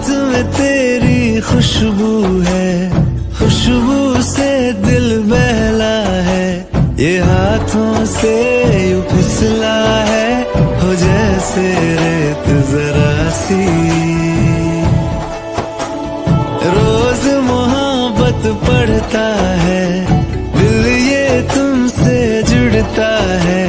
हाथ में तेरी खुशबू है, खुशबू से दिल बहला है, ये हाथों से यूं फिसला है, हो जैसे रेत जरा सी। रोज मोहब्बत पढ़ता है, दिल ये तुमसे जुड़ता है,